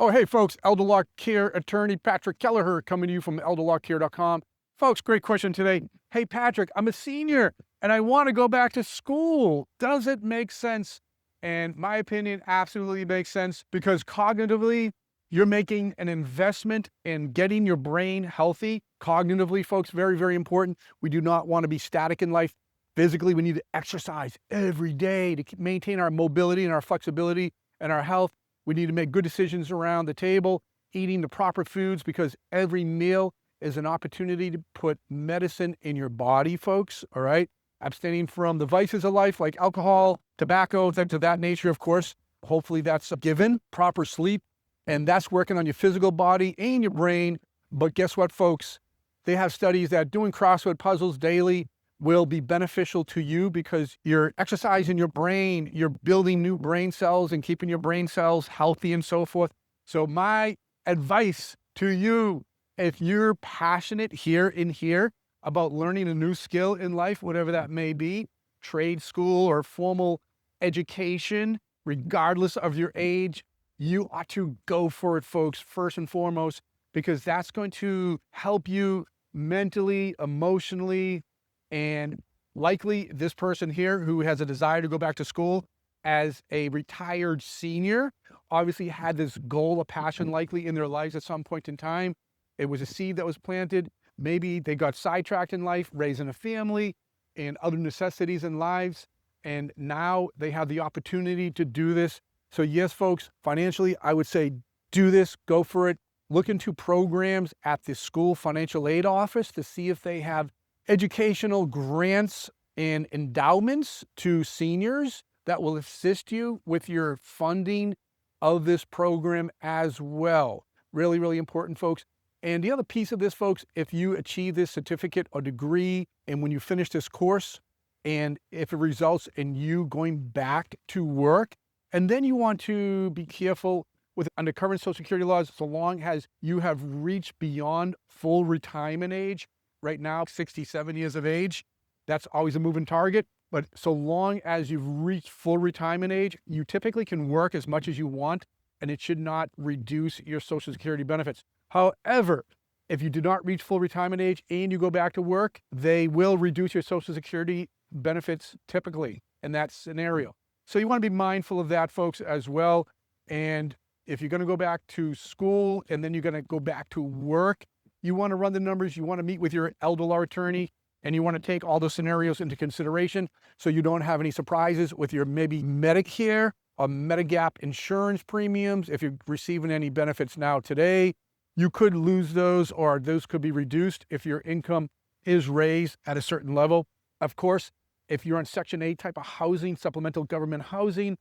Oh, hey, folks, elder law care attorney Patrick Kelleher coming to you from elderlawcare.com. Folks, great question today. Hey, Patrick, I'm a senior and I want to go back to school. Does it make sense? And my opinion absolutely makes sense because cognitively, you're making an investment in getting your brain healthy. Cognitively, folks, very, very important. We do not want to be static in life. Physically, we need to exercise every day to maintain our mobility and our flexibility and our health. We need to make good decisions around the table, eating the proper foods, because every meal is an opportunity to put medicine in your body, folks, all right? Abstaining from the vices of life like alcohol, tobacco, things of that nature, of course. Hopefully that's a given. Proper sleep, and that's working on your physical body and your brain. But guess what, folks? They have studies that doing crossword puzzles daily will be beneficial to you because you're exercising your brain, you're building new brain cells and keeping your brain cells healthy and so forth. So my advice to you, if you're passionate here about learning a new skill in life, whatever that may be, trade school or formal education, regardless of your age, you ought to go for it, folks, first and foremost, because that's going to help you mentally, emotionally, and likely this person here who has a desire to go back to school as a retired senior obviously had this goal, a passion likely in their lives at some point in time. It was a seed that was planted. Maybe they got sidetracked in life, raising a family and other necessities in lives. And now they have the opportunity to do this. So yes, folks, financially, I would say do this, go for it. Look into programs at the school financial aid office to see if they have educational grants and endowments to seniors that will assist you with your funding of this program as well. Really, really important, folks. And the other piece of this, folks, if you achieve this certificate or degree, and when you finish this course, and if it results in you going back to work, and then you want to be careful with under current Social Security laws, so long as you have reached beyond full retirement age, right now, 67 years of age, that's always a moving target. But so long as you've reached full retirement age, you typically can work as much as you want, and it should not reduce your Social Security benefits. However, if you do not reach full retirement age and you go back to work, they will reduce your Social Security benefits typically in that scenario. So you want to be mindful of that, folks, as well. And if you're going to go back to school and then you're going to go back to work, you want to run the numbers, you want to meet with your elder law attorney, and you want to take all those scenarios into consideration so you don't have any surprises with your maybe Medicare or Medigap insurance premiums. If you're receiving any benefits now today, you could lose those, or those could be reduced if your income is raised at a certain level. Of course, if you're on Section 8 type of housing, supplemental government housing,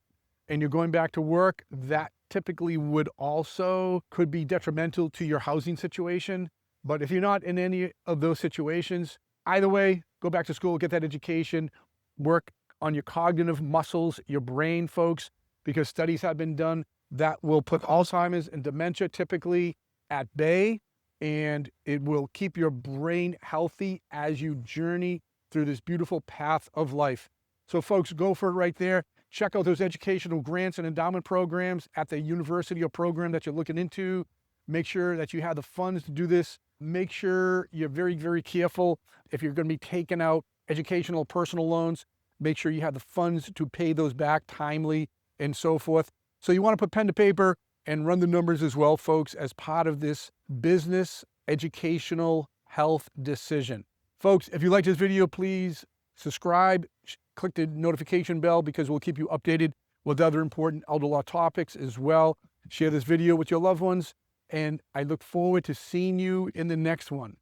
and you're going back to work, that typically would also could be detrimental to your housing situation. But if you're not in any of those situations, either way, go back to school, get that education, work on your cognitive muscles, your brain, folks, because studies have been done that will put Alzheimer's and dementia typically at bay, and it will keep your brain healthy as you journey through this beautiful path of life. So folks, go for it right there. Check out those educational grants and endowment programs at the university or program that you're looking into. Make sure that you have the funds to do this. Make sure you're very, very careful. If you're going to be taking out educational personal loans, make sure you have the funds to pay those back timely and so forth. So you want to put pen to paper and run the numbers as well, folks, as part of this business educational health decision. Folks, if you like this video, please subscribe, click the notification bell because we'll keep you updated with other important elder law topics as well. Share this video with your loved ones, and I look forward to seeing you in the next one.